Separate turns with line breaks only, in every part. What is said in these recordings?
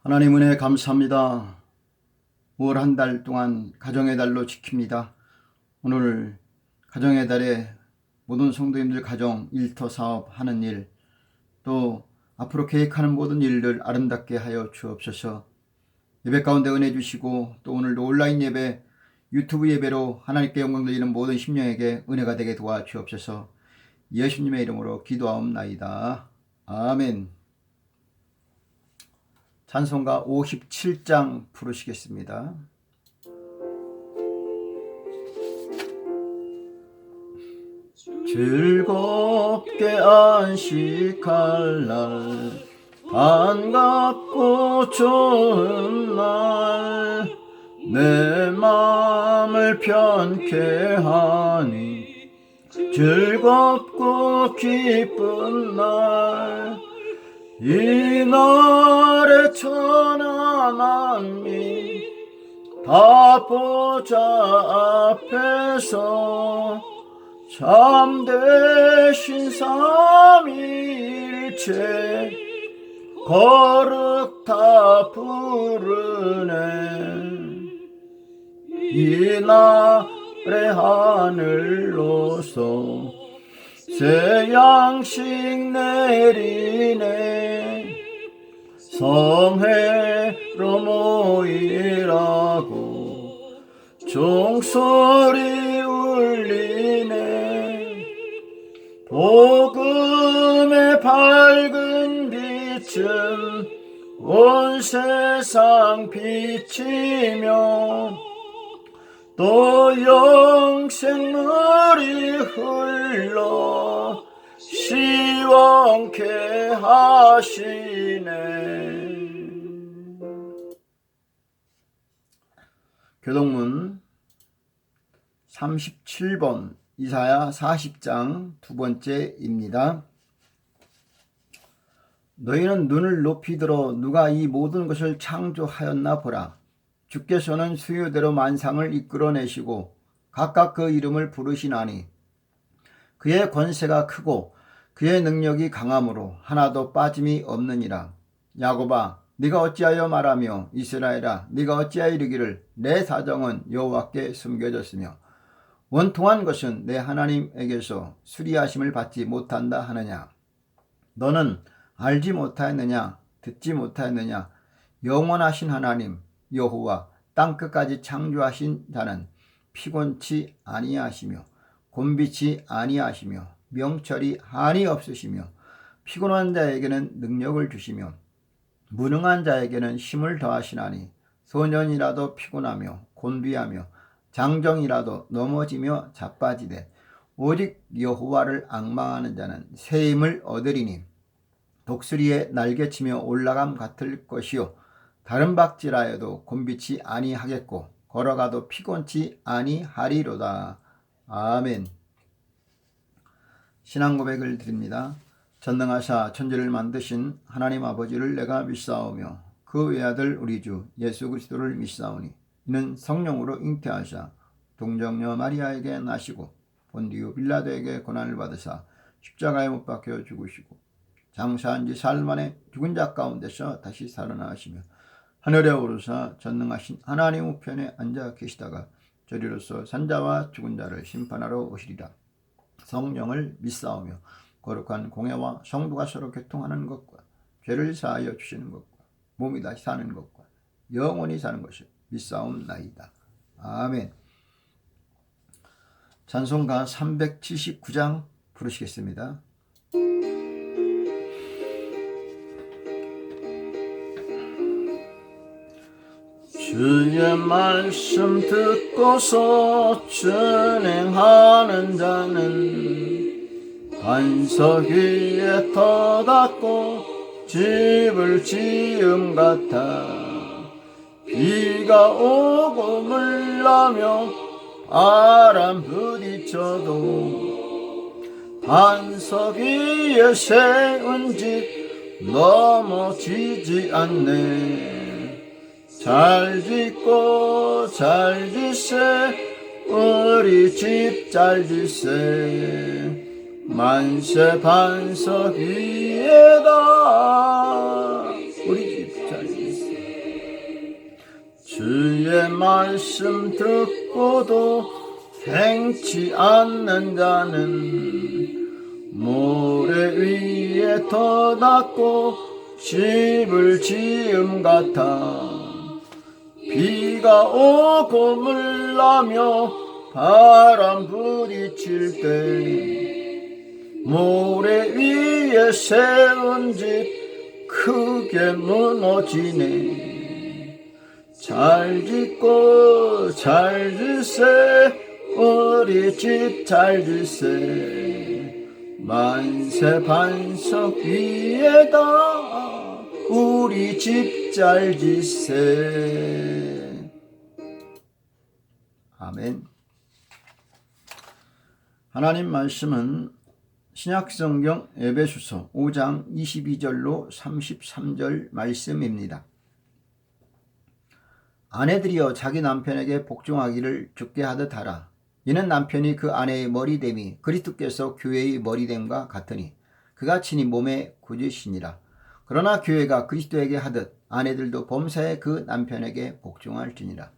하나님 은혜 감사합니다. 올 한 달 동안 가정의 달로 지킵니다. 오늘 가정의 달에 모든 성도님들 가정, 일터, 사업 하는 일, 또 앞으로 계획하는 모든 일들 아름답게 하여 주옵소서. 예배 가운데 은혜 주시고 또 오늘도 온라인 예배, 유튜브 예배로 하나님께 영광 돌리는 모든 심령에게 은혜가 되게 도와주옵소서. 예수님의 이름으로 기도하옵나이다. 아멘. 찬송가 57장 부르시겠습니다. 즐겁게 안식할 날, 반갑고 좋은 날, 내 마음을 편케 하니 즐겁고 기쁜 날, 이 날에 천하 만민 다 보좌 앞에서 참되신 삼위일체 거룩 다 부르네. 이 날에 하늘로서 새 양식 내리네. 성회로 모이라고 종소리 울리네. 복음의 밝은 빛은 온 세상 비치며 또 영생물이 흘러 시원케 하시네. 교동문 37번 이사야 40장 두 번째입니다. 너희는 눈을 높이 들어 누가 이 모든 것을 창조하였나 보라. 주께서는 수요대로 만상을 이끌어내시고 각각 그 이름을 부르시나니 그의 권세가 크고 그의 능력이 강함으로 하나도 빠짐이 없느니라. 야곱아, 네가 어찌하여 말하며 이스라엘아, 네가 어찌하여 이르기를 내 사정은 여호와께 숨겨졌으며 원통한 것은 내 하나님에게서 수리하심을 받지 못한다 하느냐. 너는 알지 못하였느냐, 듣지 못하였느냐. 영원하신 하나님 여호와 땅끝까지 창조하신 자는 피곤치 아니하시며 곤비치 아니하시며 명철이 한이 없으시며 피곤한 자에게는 능력을 주시며 무능한 자에게는 힘을 더하시나니 소년이라도 피곤하며 곤비하며 장정이라도 넘어지며 자빠지되 오직 여호와를 앙망하는 자는 새 힘을 얻으리니 독수리의 날개치며 올라감 같을 것이요 다른 박질하여도 곤비치 아니하겠고 걸어가도 피곤치 아니하리로다. 아멘. 신앙 고백을 드립니다. 전능하사 천지를 만드신 하나님 아버지를 내가 믿사오며 그 외아들 우리 주 예수 그리스도를 믿사오니 이는 성령으로 잉태하사 동정녀 마리아에게 나시고 본디오 빌라도에게 고난을 받으사 십자가에 못 박혀 죽으시고 장사한 지 사흘 만에 죽은 자 가운데서 다시 살아나시며 하늘에 오르사 전능하신 하나님 우편에 앉아 계시다가 저리로서 산자와 죽은 자를 심판하러 오시리라. 성령을 믿사오며 거룩한 공예와 성도가 서로 교통하는 것과 죄를 사하여 주시는 것과 몸이 다시 사는 것과 영원히 사는 것을 믿사옵나이다. 아멘. 찬송가 379장 부르시겠습니다. 주의 말씀 듣고서 준행하는 자는 반석 위에 터닫고 집을 지음 같아. 비가 오고 물나며 바람 부딪혀도 반석 위에 세운 집 넘어지지 않네. 잘 짓고 잘 짓세 우리 집 잘 짓세 만세 반석 위에다 우리 집 잘 짓세 말씀 듣고도 행치 않는 자는 모래 위에 터닫고 집을 지음 같아. 비가 오고 물나며 바람 부딪힐 때 모래 위에 세운 집 크게 무너지네. 잘 짓고 잘 짓세, 우리 집 잘 짓세. 만세 반석 위에다 우리 집 잘 짓세. 아멘. 하나님 말씀은 신약성경 에베소서 5장 22절로 33절 말씀입니다. 아내들이여 자기 남편에게 복종하기를 주께 하듯 하라. 이는 남편이 그 아내의 머리됨이 그리스도께서 교회의 머리됨과 같으니 그가 친히 몸의 구주시니라. 그러나 교회가 그리스도에게 하듯 아내들도 범사에 그 남편에게 복종할지니라.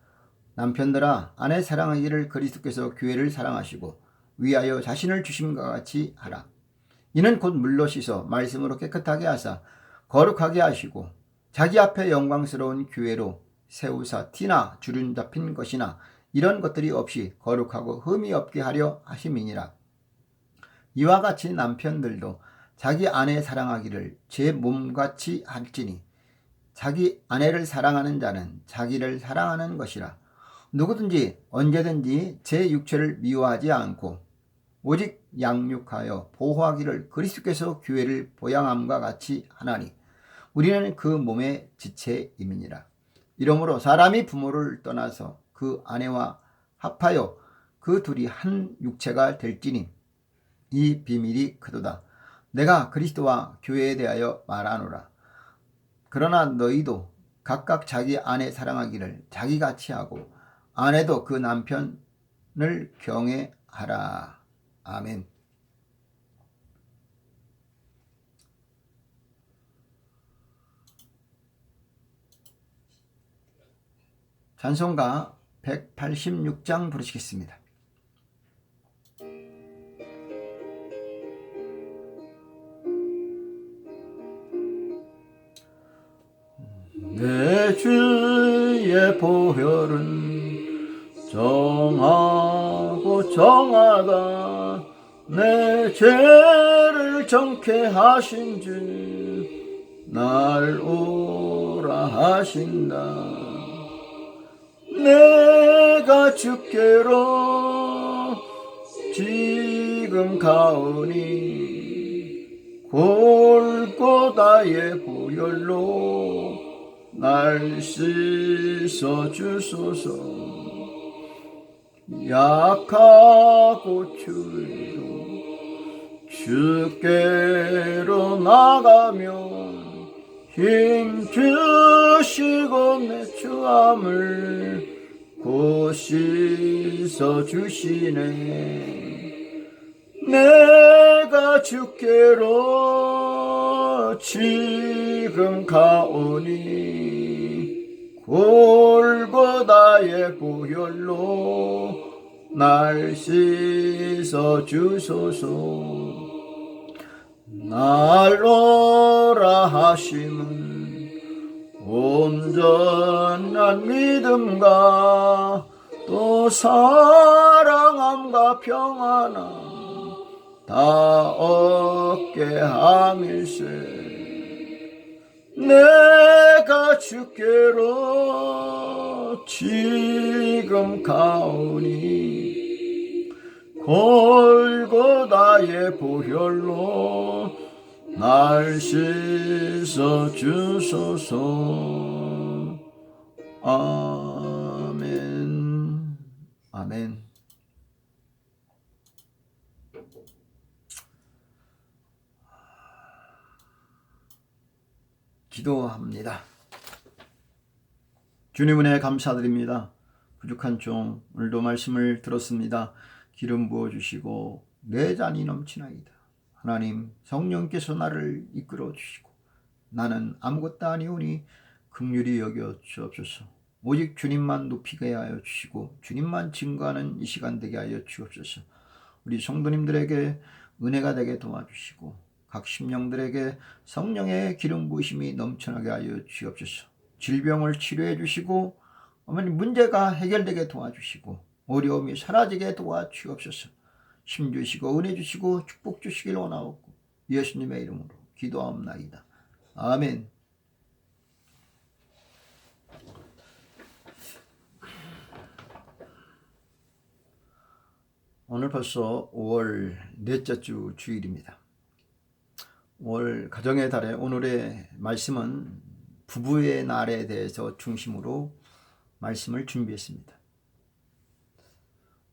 남편들아 아내 사랑하기를 그리스도께서 교회를 사랑하시고 위하여 자신을 주심과 같이 하라. 이는 곧 물로 씻어 말씀으로 깨끗하게 하사 거룩하게 하시고 자기 앞에 영광스러운 교회로 세우사 티나 주름 잡힌 것이나 이런 것들이 없이 거룩하고 흠이 없게 하려 하심이니라. 이와 같이 남편들도 자기 아내 사랑하기를 제 몸같이 할지니 자기 아내를 사랑하는 자는 자기를 사랑하는 것이라. 누구든지 언제든지 제 육체를 미워하지 않고 오직 양육하여 보호하기를 그리스도께서 교회를 보양함과 같이 하나니 우리는 그 몸의 지체임이니라. 이러므로 사람이 부모를 떠나서 그 아내와 합하여 그 둘이 한 육체가 될지니 이 비밀이 크도다. 내가 그리스도와 교회에 대하여 말하노라. 그러나 너희도 각각 자기 아내 사랑하기를 자기같이 하고 아내도 그 남편을 경외하라. 아멘. 찬송가 186장 부르시겠습니다. 내 주의 보혈은 정하고 정하다. 내 죄를 정케 하신 주 날 오라 하신다. 내가 주께로 지금 가오니 골고다의 보혈로 날 씻어 주소서. 약하고 줄도 주께로 나가면 힘 주시고 내 추함을 곧 씻어 주시네. 내가 주께로 지금 가오니 골고다의 보혈로 날 씻어 주소서. 날 오라 하심은 온전한 믿음과 또 사랑함과 평안함 다 얻게 함일세. 내가 주께로 지금 가오니 골고다의 보혈로 날 씻어 주소서. 아멘. 아멘. 기도합니다. 주님 은혜 감사드립니다. 부족한 종 오늘도 말씀을 들었습니다. 기름 부어주시고 내 잔이 넘치나이다. 하나님 성령께서 나를 이끌어 주시고 나는 아무것도 아니오니 긍휼히 여겨 주옵소서. 오직 주님만 높이게 하여 주시고 주님만 증거하는 이 시간 되게 하여 주옵소서. 우리 성도님들에게 은혜가 되게 도와주시고 각 심령들에게 성령의 기름 부으심이 넘쳐나게 하여 주옵소서. 질병을 치료해 주시고 어머니 문제가 해결되게 도와주시고 어려움이 사라지게 도와주옵소서. 힘 주시고 은혜 주시고 축복 주시길 원하옵고 예수님의 이름으로 기도하옵나이다. 아멘. 오늘 벌써 5월 넷째 주 주일입니다. 5월 가정의 달에 오늘의 말씀은 부부의 날에 대해서 중심으로 말씀을 준비했습니다.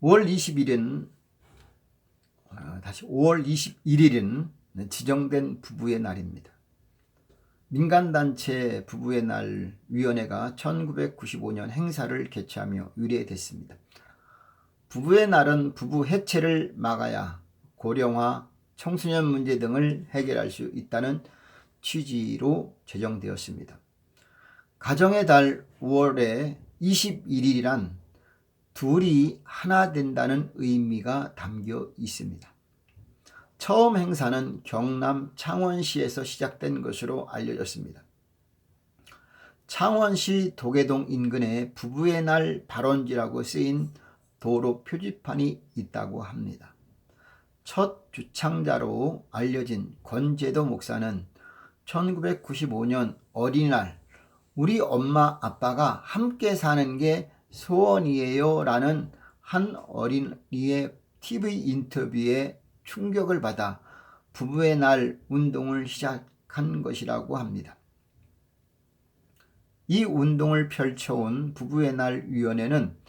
5월 21일은 지정된 부부의 날입니다. 민간단체 부부의 날 위원회가 1995년 행사를 개최하며 유래됐습니다. 부부의 날은 부부 해체를 막아야 고령화, 청소년 문제 등을 해결할 수 있다는 취지로 제정되었습니다. 가정의 달 5월의 21일이란 둘이 하나 된다는 의미가 담겨 있습니다. 처음 행사는 경남 창원시에서 시작된 것으로 알려졌습니다. 창원시 도계동 인근에 부부의 날 발원지라고 쓰인 도로 표지판이 있다고 합니다. 첫 주창자로 알려진 권재도 목사는 1995년 어린이날 우리 엄마 아빠가 함께 사는 게 소원이에요 라는 한 어린이의 TV 인터뷰에 충격을 받아 부부의 날 운동을 시작한 것이라고 합니다. 이 운동을 펼쳐온 부부의 날 위원회는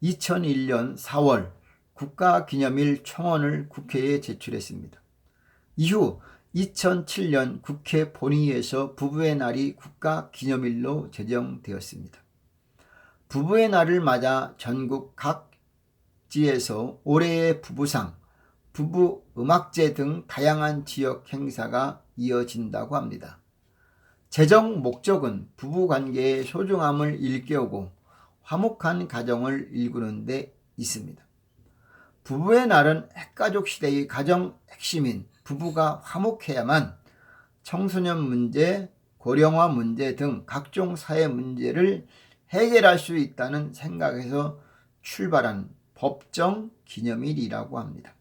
2001년 4월 국가기념일 청원을 국회에 제출했습니다. 이후 2007년 국회 본회의에서 부부의 날이 국가기념일로 제정되었습니다. 부부의 날을 맞아 전국 각지에서 올해의 부부상, 부부음악제 등 다양한 지역 행사가 이어진다고 합니다. 제정 목적은 부부관계의 소중함을 일깨우고 화목한 가정을 일구는 데 있습니다. 부부의 날은 핵가족 시대의 가정 핵심인 부부가 화목해야만 청소년 문제, 고령화 문제 등 각종 사회 문제를 해결할 수 있다는 생각에서 출발한 법정 기념일이라고 합니다.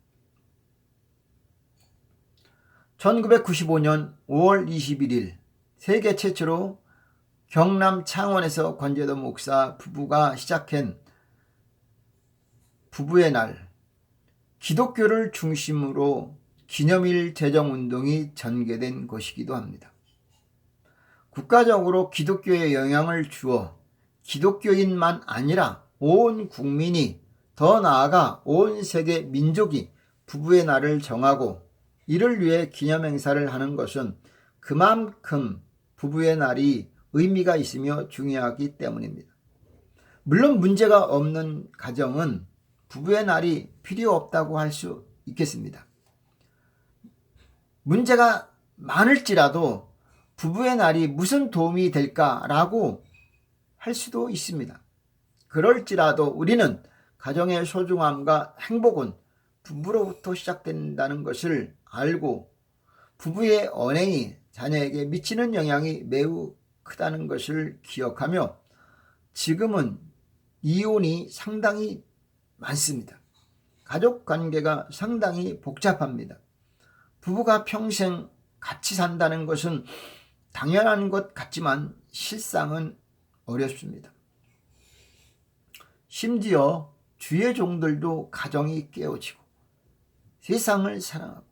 1995년 5월 21일 세계 최초로 경남 창원에서 권재도 목사 부부가 시작한 부부의 날, 기독교를 중심으로 기념일 제정운동이 전개된 것이기도 합니다. 국가적으로 기독교에 영향을 주어 기독교인만 아니라 온 국민이, 더 나아가 온 세계 민족이 부부의 날을 정하고 이를 위해 기념행사를 하는 것은 그만큼 부부의 날이 의미가 있으며 중요하기 때문입니다. 물론 문제가 없는 가정은 부부의 날이 필요 없다고 할 수 있겠습니다. 문제가 많을지라도 부부의 날이 무슨 도움이 될까라고 할 수도 있습니다. 그럴지라도 우리는 가정의 소중함과 행복은 부부로부터 시작된다는 것을 알고 부부의 언행이 자녀에게 미치는 영향이 매우 크다는 것을 기억하며 지금은 이혼이 상당히 많습니다. 가족 관계가 상당히 복잡합니다. 부부가 평생 같이 산다는 것은 당연한 것 같지만 실상은 어렵습니다. 심지어 주의 종들도 가정이 깨어지고 세상을 사랑하고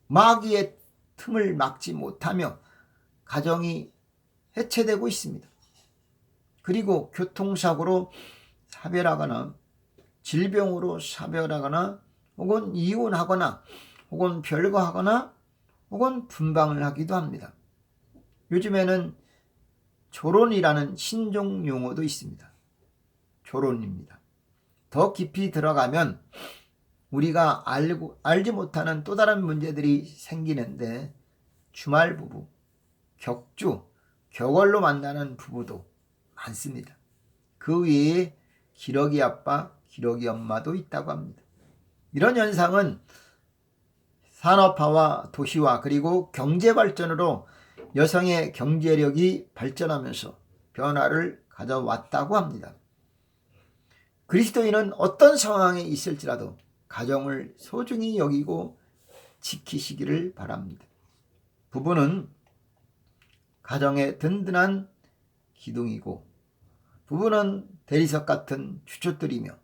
마귀의 틈을 막지 못하며 가정이 해체되고 있습니다. 그리고 교통사고로 사별하거나 질병으로 사별하거나 혹은 이혼하거나 혹은 별거하거나 혹은 분방을 하기도 합니다. 요즘에는 조론이라는 신종 용어도 있습니다. 조론입니다. 더 깊이 들어가면 우리가 알지 못하는 또 다른 문제들이 생기는데 주말 부부, 격주, 격월로 만나는 부부도 많습니다. 그 위에 기러기 아빠, 기러기 엄마도 있다고 합니다. 이런 현상은 산업화와 도시화 그리고 경제 발전으로 여성의 경제력이 발전하면서 변화를 가져왔다고 합니다. 그리스도인은 어떤 상황에 있을지라도 가정을 소중히 여기고 지키시기를 바랍니다. 부부는 가정의 든든한 기둥이고, 부부는 대리석 같은 주춧돌이며,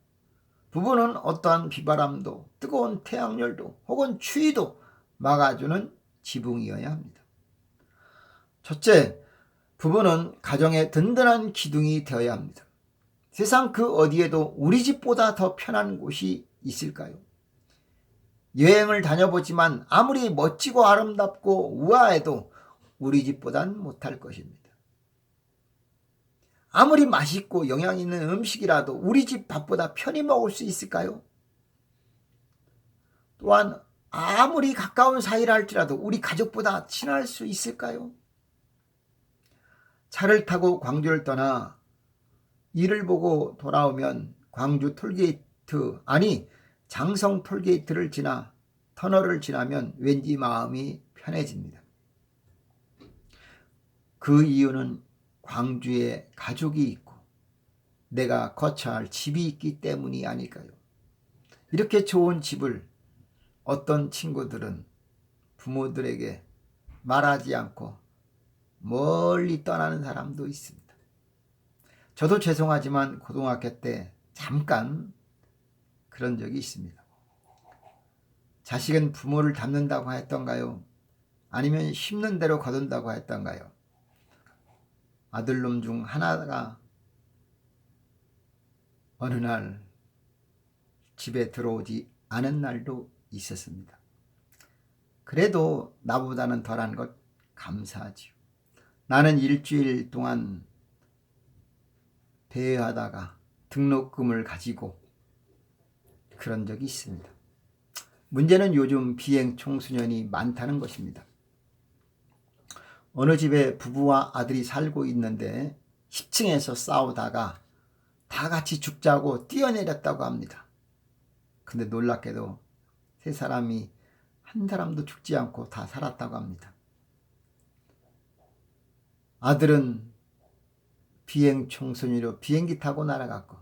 부부는 어떠한 비바람도 뜨거운 태양열도 혹은 추위도 막아주는 지붕이어야 합니다. 첫째, 부부는 가정의 든든한 기둥이 되어야 합니다. 세상 그 어디에도 우리 집보다 더 편한 곳이 있을까요? 여행을 다녀보지만 아무리 멋지고 아름답고 우아해도 우리 집보단 못할 것입니다. 아무리 맛있고 영양 있는 음식이라도 우리 집 밥보다 편히 먹을 수 있을까요? 또한 아무리 가까운 사이라 할지라도 우리 가족보다 친할 수 있을까요? 차를 타고 광주를 떠나 일을 보고 돌아오면 광주 톨게이트, 아니 장성 톨게이트를 지나 터널을 지나면 왠지 마음이 편해집니다. 그 이유는 광주에 가족이 있고 내가 거처할 집이 있기 때문이 아닐까요? 이렇게 좋은 집을 어떤 친구들은 부모들에게 말하지 않고 멀리 떠나는 사람도 있습니다. 저도 죄송하지만 고등학교 때 잠깐 그런 적이 있습니다. 자식은 부모를 닮는다고 했던가요? 아니면 심는 대로 거둔다고 했던가요? 아들놈 중 하나가 어느 날 집에 들어오지 않은 날도 있었습니다. 그래도 나보다는 덜한 것 감사하지요. 나는 일주일 동안 대회하다가 등록금을 가지고 그런 적이 있습니다. 문제는 요즘 비행 청소년이 많다는 것입니다. 어느 집에 부부와 아들이 살고 있는데 10층에서 싸우다가 다 같이 죽자고 뛰어내렸다고 합니다. 근데 놀랍게도 세 사람이 한 사람도 죽지 않고 다 살았다고 합니다. 아들은 비행 청소년으로 비행기 타고 날아갔고,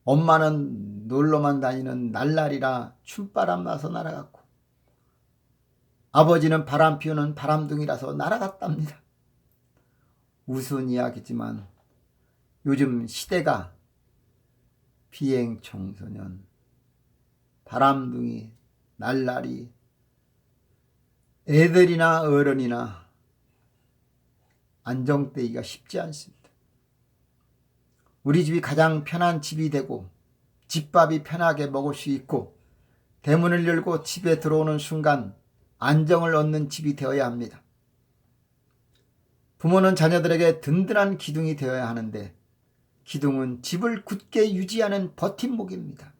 엄마는 놀러만 다니는 날라리라 춤바람 나서 날아갔고, 아버지는 바람 피우는 바람둥이라서 날아갔답니다. 우스운 이야기지만 요즘 시대가 비행 청소년, 바람둥이, 날라리, 애들이나 어른이나 안정되기가 쉽지 않습니다. 우리 집이 가장 편한 집이 되고 집밥이 편하게 먹을 수 있고 대문을 열고 집에 들어오는 순간 안정을 얻는 집이 되어야 합니다. 부모는 자녀들에게 든든한 기둥이 되어야 하는데 기둥은 집을 굳게 유지하는 버팀목입니다.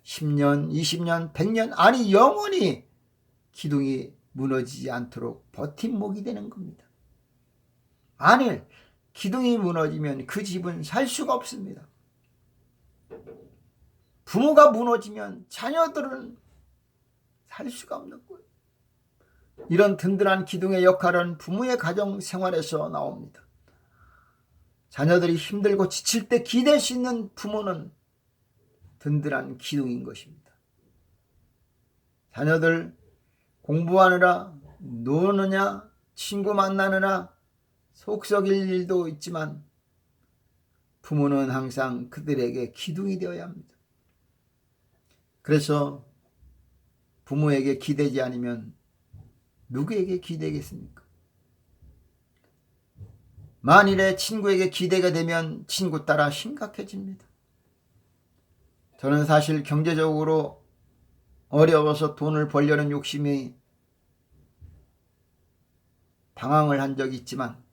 10년, 20년, 100년, 아니 영원히 기둥이 무너지지 않도록 버팀목이 되는 겁니다. 아니, 기둥이 무너지면 그 집은 살 수가 없습니다. 부모가 무너지면 자녀들은 살 수가 없는 거예요. 이런 든든한 기둥의 역할은 부모의 가정 생활에서 나옵니다. 자녀들이 힘들고 지칠 때 기댈 수 있는 부모는 든든한 기둥인 것입니다. 자녀들 공부하느라, 노느냐, 친구 만나느라 속 썩일 일도 있지만 부모는 항상 그들에게 기둥이 되어야 합니다. 그래서 부모에게 기대지 않으면 누구에게 기대겠습니까? 만일에 친구에게 기대가 되면 친구 따라 심각해집니다. 저는 사실 경제적으로 어려워서 돈을 벌려는 욕심이 방황을 한 적이 있지만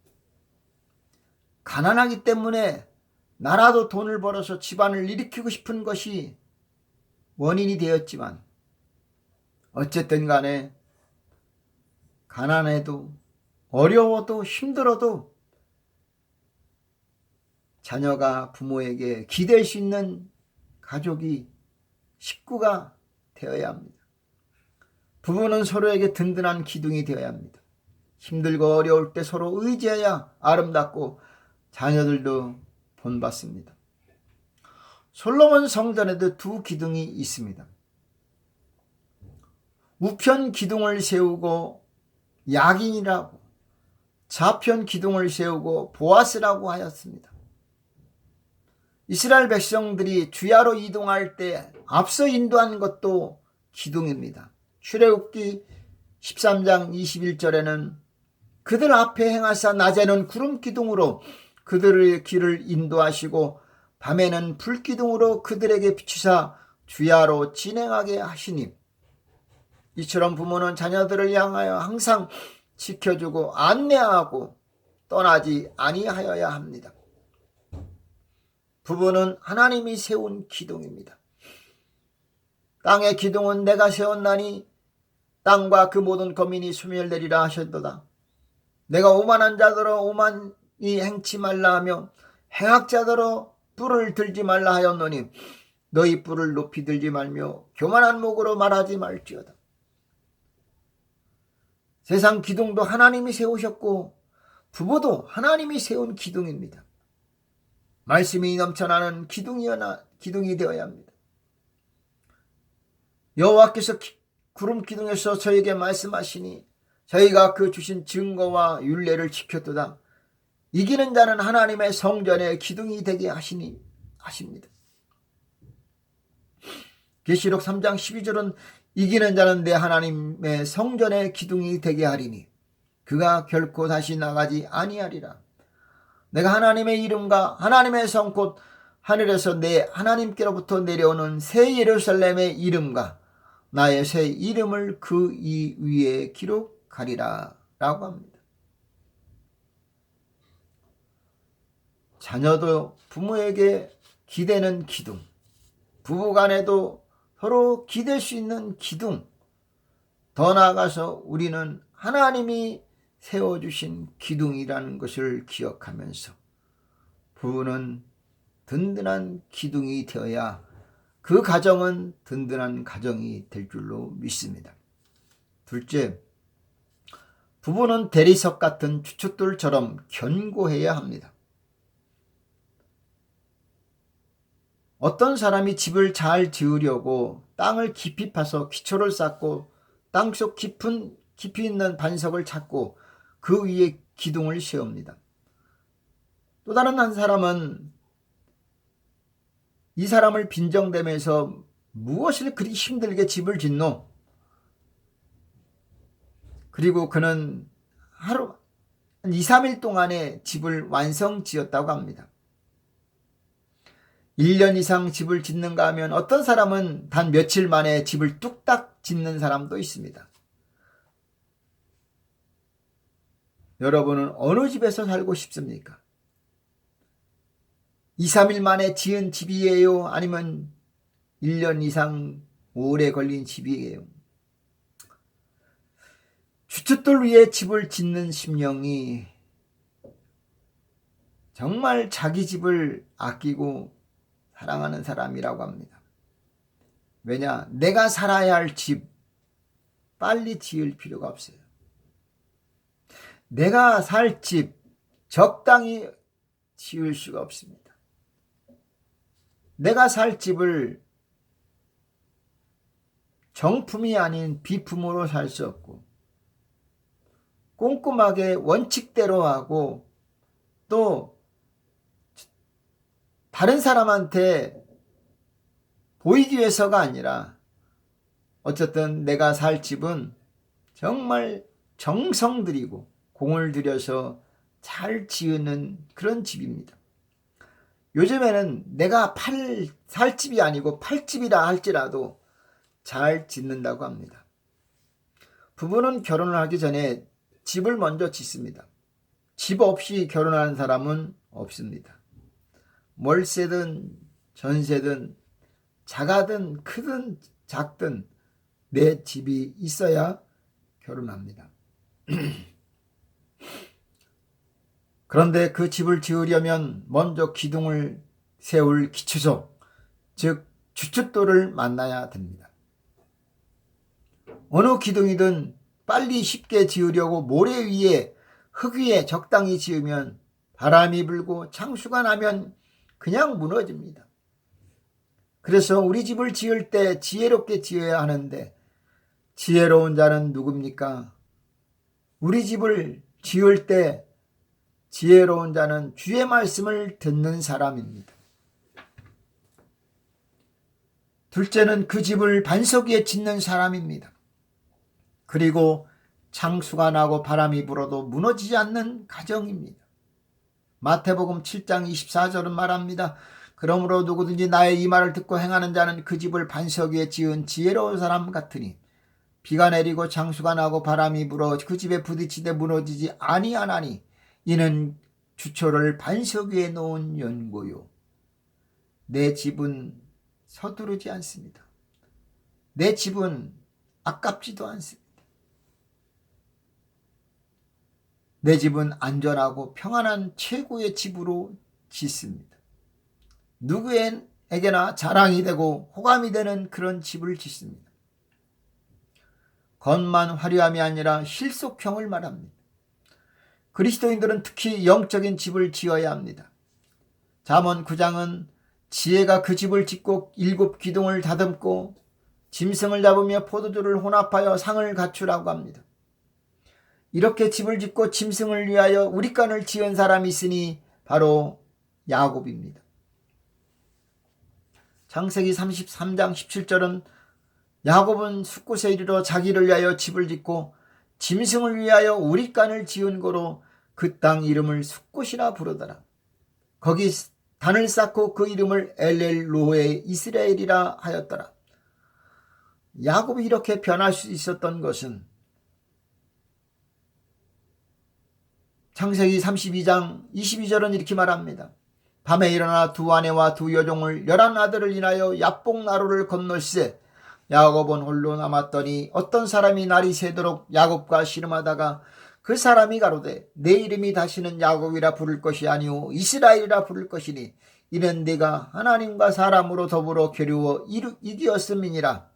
가난하기 때문에 나라도 돈을 벌어서 집안을 일으키고 싶은 것이 원인이 되었지만 어쨌든 간에 가난해도 어려워도 힘들어도 자녀가 부모에게 기댈 수 있는 가족이, 식구가 되어야 합니다. 부부는 서로에게 든든한 기둥이 되어야 합니다. 힘들고 어려울 때 서로 의지해야 아름답고 자녀들도 본받습니다. 솔로몬 성전에도 두 기둥이 있습니다. 우편 기둥을 세우고 야긴이라고, 좌편 기둥을 세우고 보아스라고 하였습니다. 이스라엘 백성들이 주야로 이동할 때 앞서 인도한 것도 기둥입니다. 출애굽기 13장 21절에는 그들 앞에 행하사 낮에는 구름 기둥으로 그들의 길을 인도하시고 밤에는 불 기둥으로 그들에게 비추사 주야로 진행하게 하시니, 이처럼 부모는 자녀들을 향하여 항상 지켜주고 안내하고 떠나지 아니하여야 합니다. 부부는 하나님이 세운 기둥입니다. 땅의 기둥은 내가 세웠나니 땅과 그 모든 거민이 소멸되리라 하셨도다. 내가 오만한 자더러 오만히 행치 말라 하며 행악자더러 뿔을 들지 말라 하였노니 너희 뿔을 높이 들지 말며 교만한 목으로 말하지 말지어다. 세상 기둥도 하나님이 세우셨고 부부도 하나님이 세운 기둥입니다. 말씀이 넘쳐나는 기둥이 되어야 합니다. 여호와께서 구름 기둥에서 저에게 말씀하시니 저희가 그 주신 증거와 율례를 지켰도다. 이기는 자는 하나님의 성전의 기둥이 되게 하시니 하십니다. 계시록 3장 12절은 이기는 자는 내 하나님의 성전의 기둥이 되게 하리니 그가 결코 다시 나가지 아니하리라. 내가 하나님의 이름과 하나님의 성 곧 하늘에서 내 하나님께로부터 내려오는 새 예루살렘의 이름과 나의 새 이름을 그 이 위에 기록하리라 라고 합니다. 자녀도 부모에게 기대는 기둥, 부부간에도 서로 기댈 수 있는 기둥, 더 나아가서 우리는 하나님이 세워주신 기둥이라는 것을 기억하면서 부부는 든든한 기둥이 되어야 그 가정은 든든한 가정이 될 줄로 믿습니다. 둘째, 부부는 대리석 같은 주춧돌처럼 견고해야 합니다. 어떤 사람이 집을 잘 지으려고 땅을 깊이 파서 기초를 쌓고 땅속 깊이 있는 반석을 찾고 그 위에 기둥을 세웁니다. 또 다른 한 사람은 이 사람을 빈정대면서 무엇을 그리 힘들게 집을 짓노? 그리고 그는 하루 2, 3일 동안에 집을 완성 지었다고 합니다. 1년 이상 집을 짓는가 하면 어떤 사람은 단 며칠 만에 집을 뚝딱 짓는 사람도 있습니다. 여러분은 어느 집에서 살고 싶습니까? 2, 3일 만에 지은 집이에요? 아니면 1년 이상 오래 걸린 집이에요? 주춧돌 위에 집을 짓는 심령이 정말 자기 집을 아끼고 사랑하는 사람이라고 합니다. 왜냐? 내가 살아야 할 집 빨리 지을 필요가 없어요. 내가 살 집 적당히 지을 수가 없습니다. 내가 살 집을 정품이 아닌 비품으로 살 수 없고 꼼꼼하게 원칙대로 하고 또 다른 사람한테 보이기 위해서가 아니라 어쨌든 내가 살 집은 정말 정성 들이고 공을 들여서 잘 지으는 그런 집입니다. 요즘에는 내가 살 집이 아니고 팔 집이라 할지라도 잘 짓는다고 합니다. 부부는 결혼을 하기 전에 집을 먼저 짓습니다. 집 없이 결혼하는 사람은 없습니다. 월세든 전세든 작아든 크든 작든 내 집이 있어야 결혼합니다. 그런데 그 집을 지으려면 먼저 기둥을 세울 기초석, 즉 주춧돌을 만나야 됩니다. 어느 기둥이든 빨리 쉽게 지으려고 모래 위에 흙 위에 적당히 지으면 바람이 불고 창수가 나면 그냥 무너집니다. 그래서 우리 집을 지을 때 지혜롭게 지어야 하는데 지혜로운 자는 누굽니까? 우리 집을 지을 때 지혜로운 자는 주의 말씀을 듣는 사람입니다. 둘째는 그 집을 반석 위에 짓는 사람입니다. 그리고 창수가 나고 바람이 불어도 무너지지 않는 가정입니다. 마태복음 7장 24절은 말합니다. 그러므로 누구든지 나의 이 말을 듣고 행하는 자는 그 집을 반석 위에 지은 지혜로운 사람 같으니 비가 내리고 창수가 나고 바람이 불어 그 집에 부딪히되 무너지지 아니하나니 이는 주초를 반석 위에 놓은 연고요. 내 집은 서두르지 않습니다. 내 집은 아깝지도 않습니다. 내 집은 안전하고 평안한 최고의 집으로 짓습니다. 누구에게나 자랑이 되고 호감이 되는 그런 집을 짓습니다. 겉만 화려함이 아니라 실속형을 말합니다. 그리스도인들은 특히 영적인 집을 지어야 합니다. 잠언 9장은 지혜가 그 집을 짓고 7 기둥을 다듬고 짐승을 잡으며 포도주를 혼합하여 상을 갖추라고 합니다. 이렇게 집을 짓고 짐승을 위하여 우리간을 지은 사람이 있으니 바로 야곱입니다. 창세기 33장 17절은 야곱은 숫곳에 이르러 자기를 위하여 집을 짓고 짐승을 위하여 우리간을 지은 고로 그 땅 이름을 숫곳이라 부르더라. 거기 단을 쌓고 그 이름을 엘엘로에 이스라엘이라 하였더라. 야곱이 이렇게 변할 수 있었던 것은 창세기 32장 22절은 이렇게 말합니다. 밤에 일어나 2 아내와 2 여종을 11 아들을 인하여 야복 나루를 건널세 야곱은 홀로 남았더니 어떤 사람이 날이 새도록 야곱과 씨름하다가 그 사람이 가로되 내 이름이 다시는 야곱이라 부를 것이 아니오 이스라엘이라 부를 것이니 이는 네가 하나님과 사람으로 더불어 겨루어 이기었음이니라.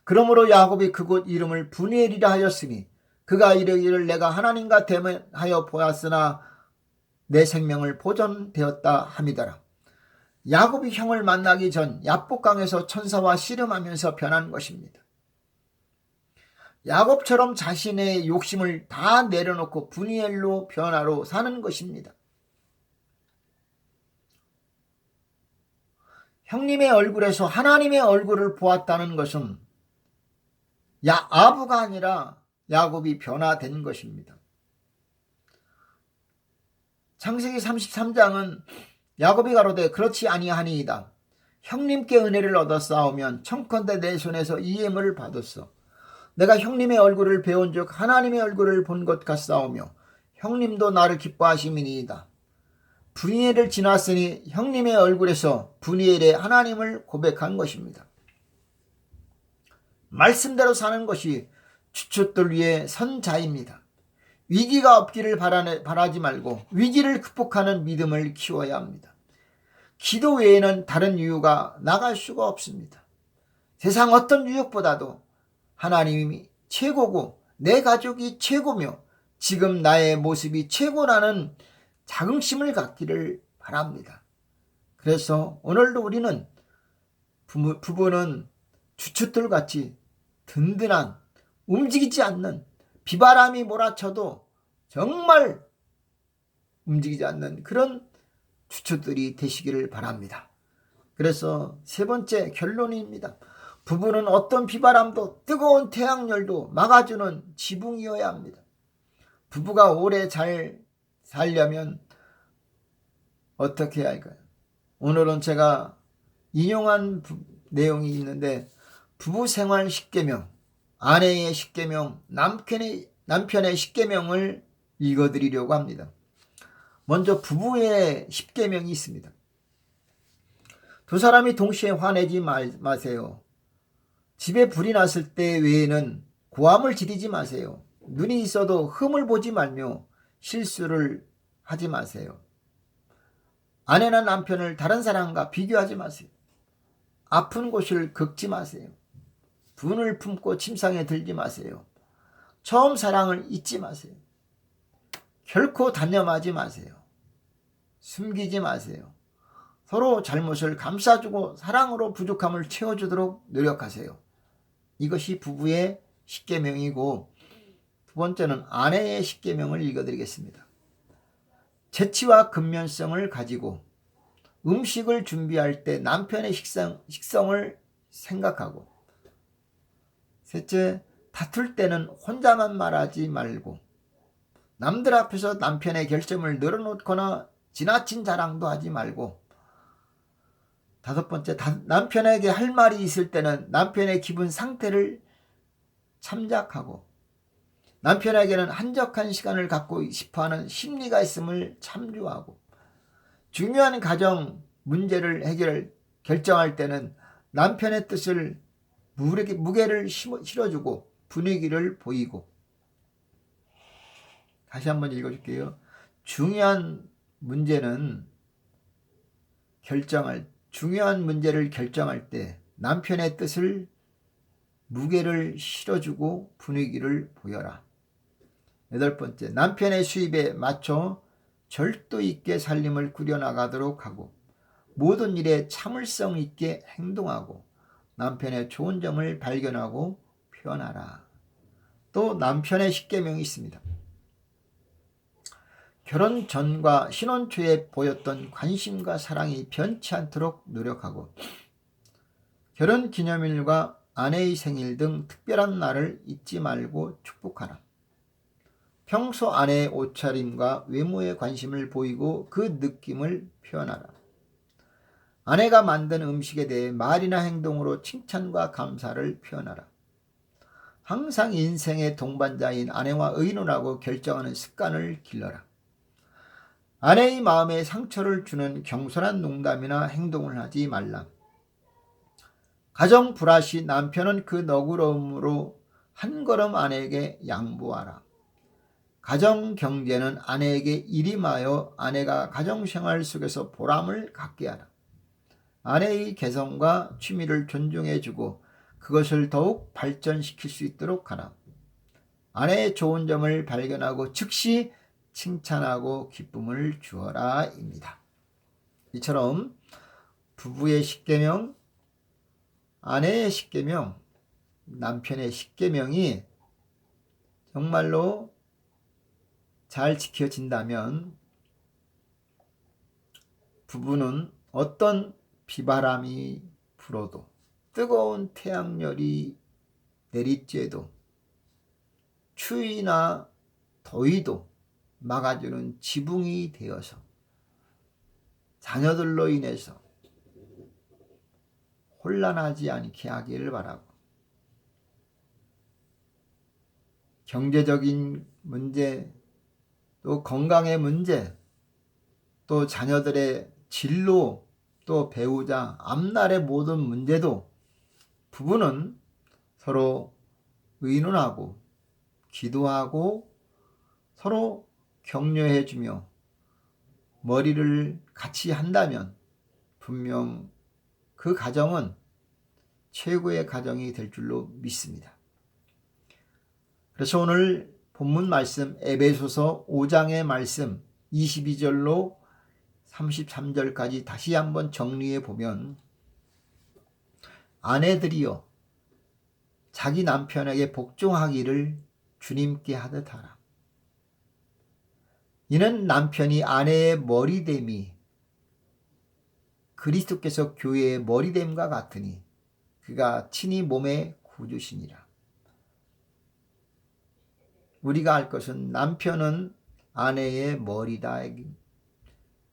그러므로 야곱이 그곳 이름을 브니엘이라 하였으니 그가 이르기를 내가 하나님과 대면하여 보았으나 내 생명을 보존되었다 함이더라. 야곱이 형을 만나기 전 야복강에서 천사와 씨름하면서 변한 것입니다. 야곱처럼 자신의 욕심을 다 내려놓고 브니엘로 변화로 사는 것입니다. 형님의 얼굴에서 하나님의 얼굴을 보았다는 것은 아부가 아니라 야곱이 변화된 것입니다. 창세기 33장은 야곱이 가로되 그렇지 아니하니이다. 형님께 은혜를 얻었사오면 청컨대 내 손에서 이 예물을 받았어. 내가 형님의 얼굴을 배운 즉 하나님의 얼굴을 본 것 같사오며 형님도 나를 기뻐하심이니이다. 브니엘을 지났으니 형님의 얼굴에서 브니엘의 하나님을 고백한 것입니다. 말씀대로 사는 것이 주춧돌 위에 선 자입니다. 위기가 없기를 바라지 말고 위기를 극복하는 믿음을 키워야 합니다. 기도 외에는 다른 이유가 나갈 수가 없습니다. 세상 어떤 유혹보다도 하나님이 최고고 내 가족이 최고며 지금 나의 모습이 최고라는 자긍심을 갖기를 바랍니다. 그래서 오늘도 우리는 부부는 주춧돌같이 든든한 움직이지 않는 비바람이 몰아쳐도 정말 움직이지 않는 그런 주춧돌이 되시기를 바랍니다. 그래서 세 번째 결론입니다. 부부는 어떤 비바람도 뜨거운 태양열도 막아주는 지붕이어야 합니다. 부부가 오래 잘 살려면 어떻게 해야 할까요? 오늘은 제가 인용한 내용이 있는데 부부 생활 10계명, 아내의 10계명, 남편의 10계명을 읽어드리려고 합니다. 먼저 부부의 10계명이 있습니다. 두 사람이 동시에 화내지 마세요. 집에 불이 났을 때 외에는 고함을 지르지 마세요. 눈이 있어도 흠을 보지 말며 실수를 하지 마세요. 아내나 남편을 다른 사람과 비교하지 마세요. 아픈 곳을 긁지 마세요. 분을 품고 침상에 들지 마세요. 처음 사랑을 잊지 마세요. 결코 단념하지 마세요. 숨기지 마세요. 서로 잘못을 감싸주고 사랑으로 부족함을 채워주도록 노력하세요. 이것이 부부의 십계명이고, 두 번째는 아내의 십계명을 읽어드리겠습니다. 재치와 근면성을 가지고 음식을 준비할 때 남편의 식성을 생각하고, 셋째, 다툴 때는 혼자만 말하지 말고 남들 앞에서 남편의 결점을 늘어놓거나 지나친 자랑도 하지 말고, 다섯 번째, 남편에게 할 말이 있을 때는 남편의 기분 상태를 참작하고 남편에게는 한적한 시간을 갖고 싶어하는 심리가 있음을 참조하고, 중요한 가정 문제를 결정할 때는 남편의 뜻을 무게를 실어주고 분위기를 보이고, 다시 한번 읽어줄게요. 중요한 문제를 결정할 때 남편의 뜻을 무게를 실어주고 분위기를 보여라. 여덟 번째, 남편의 수입에 맞춰 절도 있게 살림을 꾸려나가도록 하고 모든 일에 참을성 있게 행동하고 남편의 좋은 점을 발견하고 표현하라. 또 남편의 십계명이 있습니다. 결혼 전과 신혼 초에 보였던 관심과 사랑이 변치 않도록 노력하고, 결혼 기념일과 아내의 생일 등 특별한 날을 잊지 말고 축복하라. 평소 아내의 옷차림과 외모에 관심을 보이고 그 느낌을 표현하라. 아내가 만든 음식에 대해 말이나 행동으로 칭찬과 감사를 표현하라. 항상 인생의 동반자인 아내와 의논하고 결정하는 습관을 길러라. 아내의 마음에 상처를 주는 경솔한 농담이나 행동을 하지 말라. 가정 불화시 남편은 그 너그러움으로 한 걸음 아내에게 양보하라. 가정 경제는 아내에게 일임하여 아내가 가정생활 속에서 보람을 갖게 하라. 아내의 개성과 취미를 존중해주고 그것을 더욱 발전시킬 수 있도록 하라. 아내의 좋은 점을 발견하고 즉시 칭찬하고 기쁨을 주어라 입니다. 이처럼 부부의 십계명, 아내의 십계명, 남편의 십계명이 정말로 잘 지켜진다면 부부는 어떤 비바람이 불어도, 뜨거운 태양열이 내리쬐도, 추위나 더위도 막아주는 지붕이 되어서 자녀들로 인해서 혼란하지 않게 하기를 바라고, 경제적인 문제, 또 건강의 문제, 또 자녀들의 진로, 또 배우자, 앞날의 모든 문제도 부부는 서로 의논하고 기도하고 서로 격려해주며 머리를 같이 한다면 분명 그 가정은 최고의 가정이 될 줄로 믿습니다. 그래서 오늘 본문 말씀 에베소서 5장의 말씀 22절로 33절까지 다시 한번 정리해 보면, 아내들이여 자기 남편에게 복종하기를 주님께 하듯 하라. 이는 남편이 아내의 머리됨이 그리스도께서 교회의 머리됨과 같으니 그가 친히 몸의 구주시니라. 우리가 알 것은 남편은 아내의 머리다.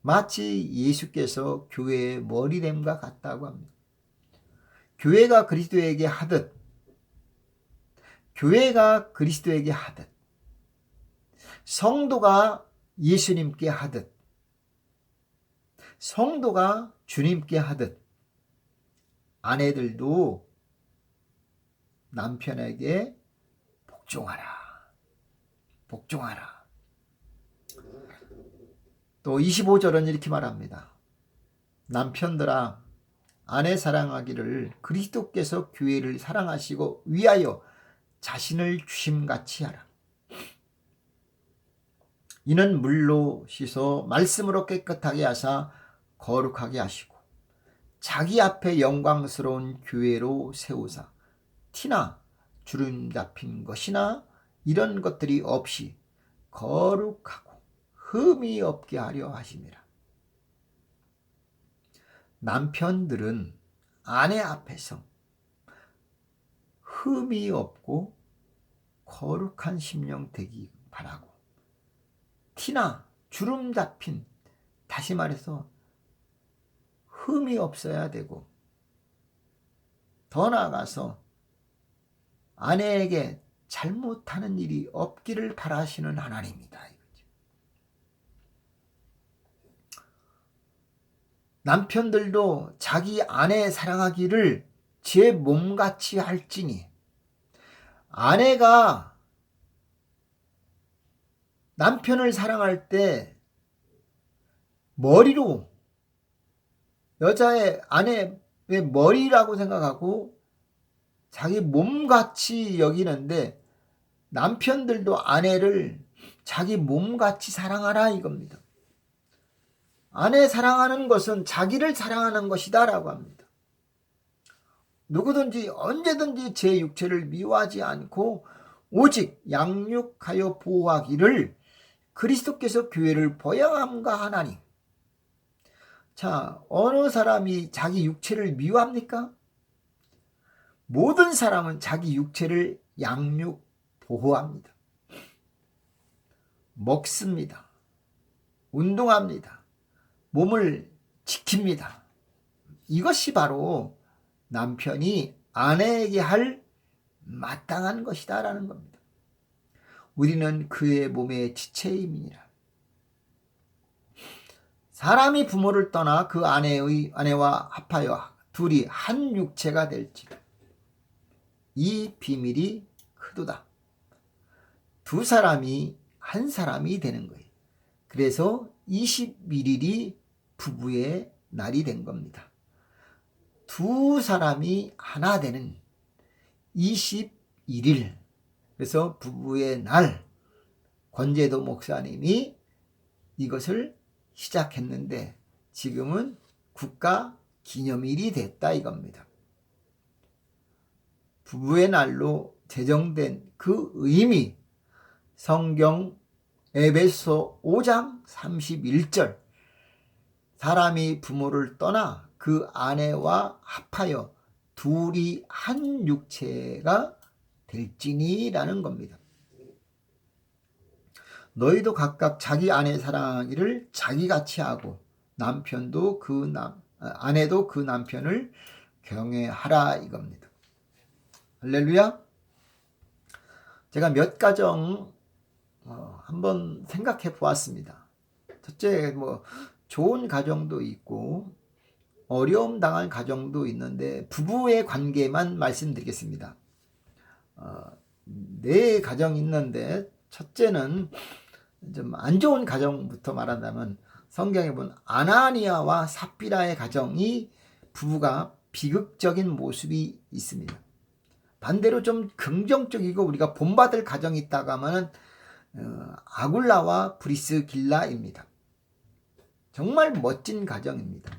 마치 예수께서 교회의 머리됨과 같다고 합니다. 교회가 그리스도에게 하듯, 성도가 예수님께 하듯, 성도가 주님께 하듯, 아내들도 남편에게 복종하라. 또 25절은 이렇게 말합니다. 남편들아 아내 사랑하기를 그리스도께서 교회를 사랑하시고 위하여 자신을 주심같이 하라. 이는 물로 씻어 말씀으로 깨끗하게 하사 거룩하게 하시고 자기 앞에 영광스러운 교회로 세우사 티나 주름 잡힌 것이나 이런 것들이 없이 거룩하고 흠이 없게 하려 하심이라. 남편들은 아내 앞에서 흠이 없고 거룩한 심령 되기 바라고, 티나 주름 잡힌, 다시 말해서 흠이 없어야 되고, 더 나아가서 아내에게 잘못하는 일이 없기를 바라시는 하나님이다. 남편들도 자기 아내 사랑하기를 제 몸같이 할지니, 아내가 남편을 사랑할 때 머리로, 여자의 아내의 머리라고 생각하고 자기 몸같이 여기는데, 남편들도 아내를 자기 몸같이 사랑하라 이겁니다. 아내 사랑하는 것은 자기를 사랑하는 것이다 라고 합니다. 누구든지 언제든지 제 육체를 미워하지 않고 오직 양육하여 보호하기를 그리스도께서 교회를 보양함과 하나니. 자, 어느 사람이 자기 육체를 미워합니까? 모든 사람은 자기 육체를 양육, 보호합니다. 먹습니다. 운동합니다. 몸을 지킵니다. 이것이 바로 남편이 아내에게 할 마땅한 것이다 라는 겁니다. 우리는 그의 몸의 지체임이니라. 사람이 부모를 떠나 그 아내와 합하여 둘이 한 육체가 될지라. 이 비밀이 크도다. 두 사람이 한 사람이 되는 거예요. 그래서 21일이 부부의 날이 된 겁니다. 두 사람이 하나 되는 21일. 그래서 부부의 날, 권재도 목사님이 이것을 시작했는데 지금은 국가 기념일이 됐다 이겁니다. 부부의 날로 제정된 그 의미, 성경 에베소 5장 31절, 사람이 부모를 떠나 그 아내와 합하여 둘이 한 육체가 될지니 라는 겁니다. 너희도 각각 자기 아내 사랑하기를 자기같이 하고 아내도 그 남편을 경외하라 이겁니다. 할렐루야. 제가 몇 가정 한번 생각해 보았습니다. 첫째, 좋은 가정도 있고 어려움 당한 가정도 있는데 부부의 관계만 말씀드리겠습니다. 네 가정이 있는데 첫째는 좀 안 좋은 가정부터 말한다면, 성경에 보면 아나니아와 삽비라의 가정이 부부가 비극적인 모습이 있습니다. 반대로 좀 긍정적이고 우리가 본받을 가정이 있다고 하면 아굴라와 브리스길라입니다. 정말 멋진 가정입니다.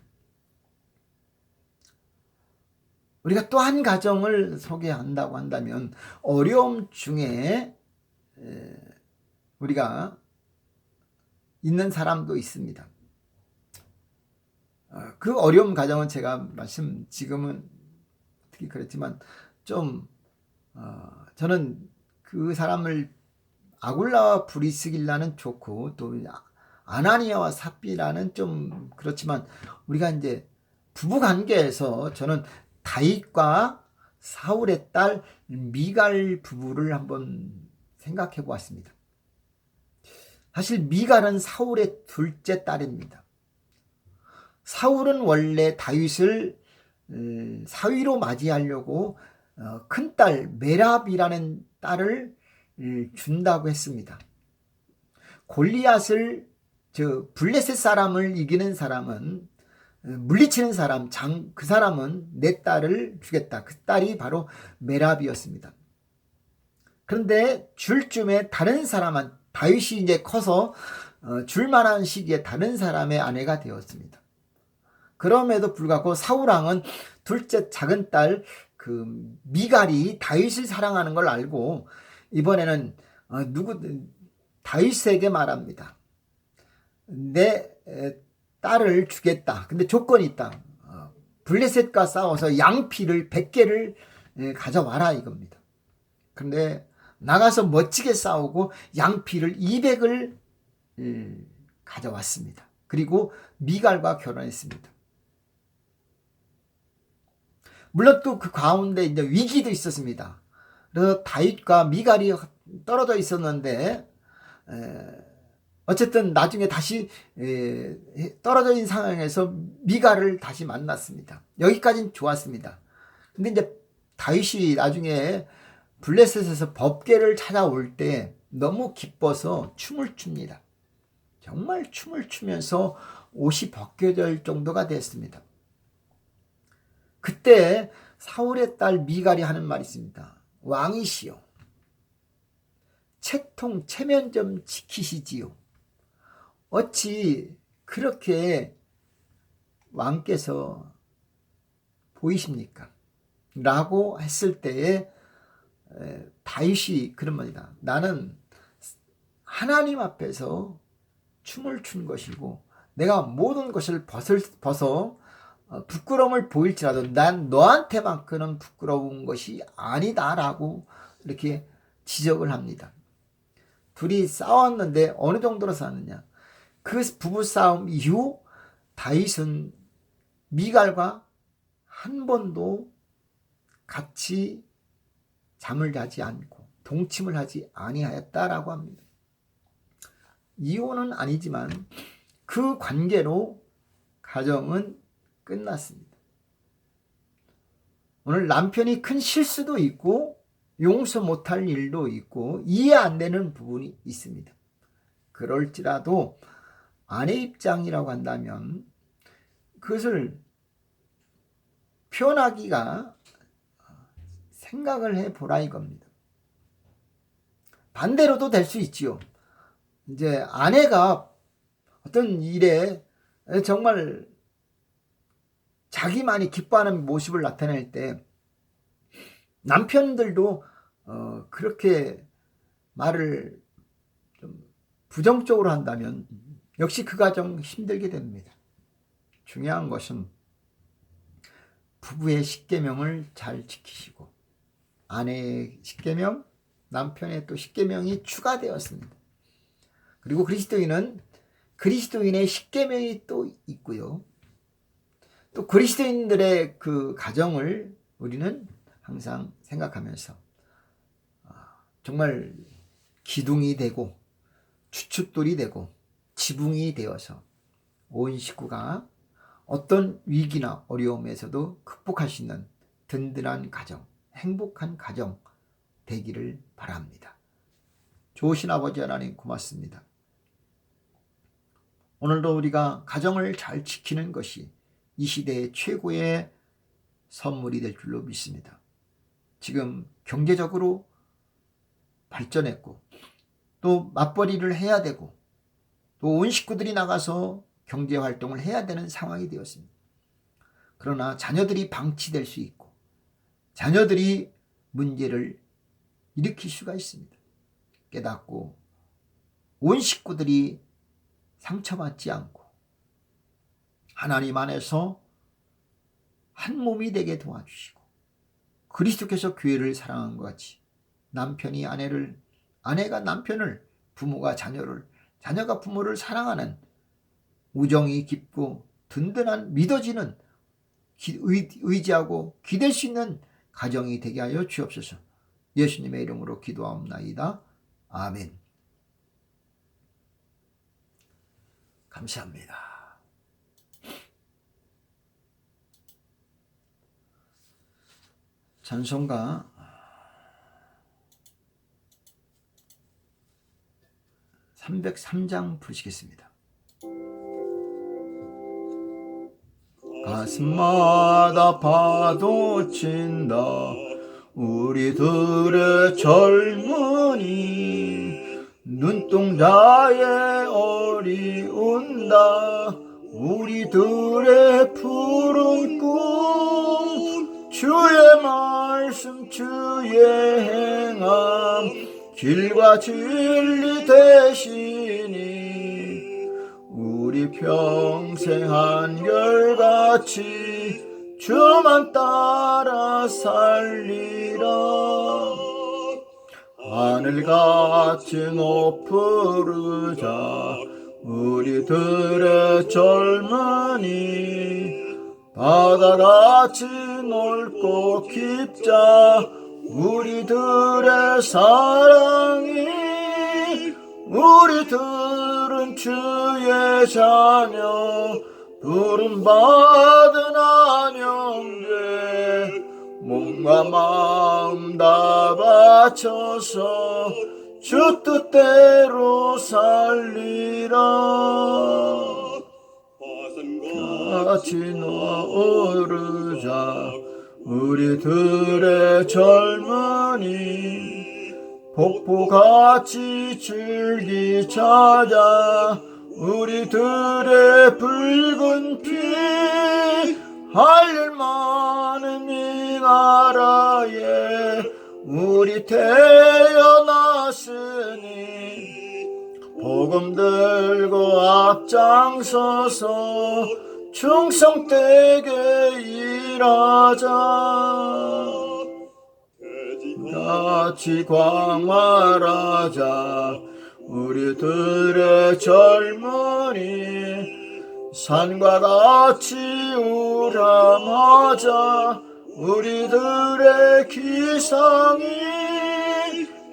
우리가 또 한 가정을 소개한다고 한다면 어려움 중에 우리가 있는 사람도 있습니다. 그 어려운 가정은 제가 지금은 특히 그렇지만 저는 그 사람을, 아굴라와 브리스길라는 좋고 또 아나니아와 삽비라는 좀 그렇지만, 우리가 이제 부부 관계에서 저는 다윗과 사울의 딸 미갈 부부를 한번 생각해 보았습니다. 사실 미갈은 사울의 둘째 딸입니다. 사울은 원래 다윗을 사위로 맞이하려고 큰딸 메랍이라는 딸을 준다고 했습니다. 골리앗을 저 블레셋 사람을 이기는 사람은 물리치는 사람, 그 사람은 내 딸을 주겠다. 그 딸이 바로 메랍이었습니다. 그런데 줄 쯤에 다른 사람한 다윗이 이제 커서 줄 만한 시기에 다른 사람의 아내가 되었습니다. 그럼에도 불구하고 사울 왕은 둘째 작은 딸 그 미갈이 다윗을 사랑하는 걸 알고 이번에는 다윗에게 말합니다. 내 딸을 주겠다. 근데 조건이 있다. 블레셋과 싸워서 양피를 100개를 가져와라 이겁니다. 그런데 나가서 멋지게 싸우고 양피를 200을 가져왔습니다. 그리고 미갈과 결혼했습니다. 물론 또 그 가운데 이제 위기도 있었습니다. 그래서 다윗과 미갈이 떨어져 있었는데 어쨌든 나중에 다시 떨어져 있는 상황에서 미갈을 다시 만났습니다. 여기까지는 좋았습니다. 근데 이제 다윗이 나중에 블레셋에서 법궤를 찾아올 때 너무 기뻐서 춤을 춥니다. 정말 춤을 추면서 옷이 벗겨질 정도가 됐습니다. 그때 사울의 딸 미갈이 하는 말이 있습니다. 왕이시여, 체면 좀 지키시지요. 어찌 그렇게 왕께서 보이십니까? 라고 했을 때에 다윗이 그런 말이다. 나는 하나님 앞에서 춤을 춘 것이고 내가 모든 것을 벗어 부끄러움을 보일지라도 난 너한테만큼은 부끄러운 것이 아니다라고 이렇게 지적을 합니다. 둘이 싸웠는데 어느 정도로 싸웠느냐? 그 부부싸움 이후 다윗은 미갈과 한 번도 같이 잠을 자지 않고 동침을 하지 아니하였다라고 합니다. 이혼은 아니지만 그 관계로 가정은 끝났습니다. 오늘 남편이 큰 실수도 있고 용서 못할 일도 있고 이해 안 되는 부분이 있습니다. 그럴지라도 아내 입장이라고 한다면 그것을 표현하기가 생각을 해보라 이겁니다. 반대로도 될 수 있지요. 이제 아내가 어떤 일에 정말 자기만이 기뻐하는 모습을 나타낼 때 남편들도 그렇게 말을 좀 부정적으로 한다면 역시 그 가정 힘들게 됩니다. 중요한 것은 부부의 십계명을 잘 지키시고 아내의 십계명, 남편의 또 십계명이 추가되었습니다. 그리고 그리스도인의 십계명이 또 있고요. 또 그리스도인들의 그 가정을 우리는 항상 생각하면서 정말 기둥이 되고 주춧돌이 되고 지붕이 되어서 온 식구가 어떤 위기나 어려움에서도 극복할 수 있는 든든한 가정, 행복한 가정 되기를 바랍니다. 좋으신 아버지 하나님 고맙습니다. 오늘도 우리가 가정을 잘 지키는 것이 이 시대의 최고의 선물이 될 줄로 믿습니다. 지금 경제적으로 발전했고 또 맞벌이를 해야 되고 또 온 식구들이 나가서 경제활동을 해야 되는 상황이 되었습니다. 그러나 자녀들이 방치될 수 있고 자녀들이 문제를 일으킬 수가 있습니다. 깨닫고 온 식구들이 상처받지 않고 하나님 안에서 한 몸이 되게 도와주시고 그리스도께서 교회를 사랑한 것 같이 남편이 아내를, 아내가 남편을, 부모가 자녀를, 자녀가 부모를 사랑하는 우정이 깊고 든든한 믿어지는 의지하고 기댈 수 있는 가정이 되게 하여 주옵소서. 예수님의 이름으로 기도하옵나이다. 아멘. 감사합니다. 찬송가 303장 부르시겠습니다. 가슴마다 파도 친다. 우리들의 젊은이 눈동자에 어리 운다. 우리들의 푸른 꿈 주의 말씀 주의 행함 길과 진리 되시니 우리 평생 한결같이 주만 따라 살리라. 하늘같이 높으르자 우리들의 젊은이 바다같이 넓고 깊자 우리들의 사랑이 우리들은 주의 자녀 부름받은 안영죄 몸과 마음 다 바쳐서 주 뜻대로 살리라. 같이 놀으자 우리들의 젊은이 폭포같이 줄기 찾아 우리들의 붉은 피 할 일 많은 이 나라에 우리 태어났으니 복음 들고 앞장서서 충성되게 일하자. 같이 광활하자 우리들의 젊은이 산과 같이 우람하자 우리들의 기상이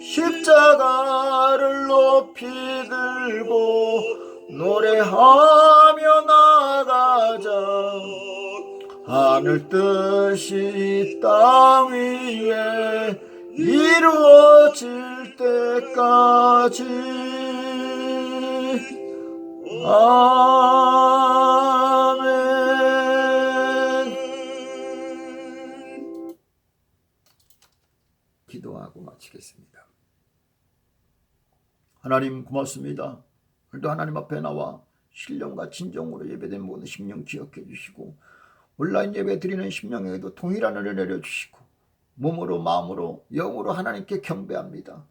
십자가를 높이 들고 노래하며 나가자. 하늘 뜻이 땅 위에 이루어질 때까지. 아멘. 기도하고 마치겠습니다. 하나님 고맙습니다. 오늘도 하나님 앞에 나와 신령과 진정으로 예배된 모든 심령 기억해 주시고 온라인 예배 드리는 심령에게도 동일한 은혜 내려주시고 몸으로 마음으로 영으로 하나님께 경배합니다.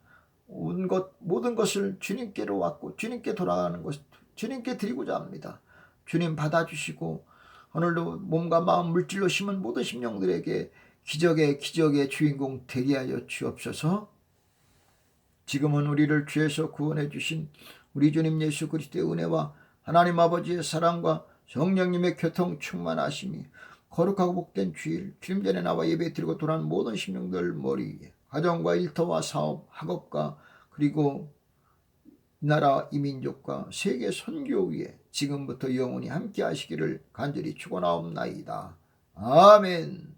모든 것을 주님께로 왔고 주님께 돌아가는 것 주님께 드리고자 합니다. 주님 받아주시고 오늘도 몸과 마음 물질로 심은 모든 심령들에게 기적의 주인공 되게 하여 주옵소서. 지금은 우리를 죄에서 구원해 주신 우리 주님 예수 그리스도의 은혜와 하나님 아버지의 사랑과 성령님의 교통 충만하심이 거룩하고 복된 주일 주님 전에 나와 예배 드리고 돌아온 모든 심령들 머리 위에 가정과 일터와 사업 학업과 그리고 나라 이민족과 세계 선교 위에 지금부터 영원히 함께 하시기를 간절히 축원하옵나이다. 아멘.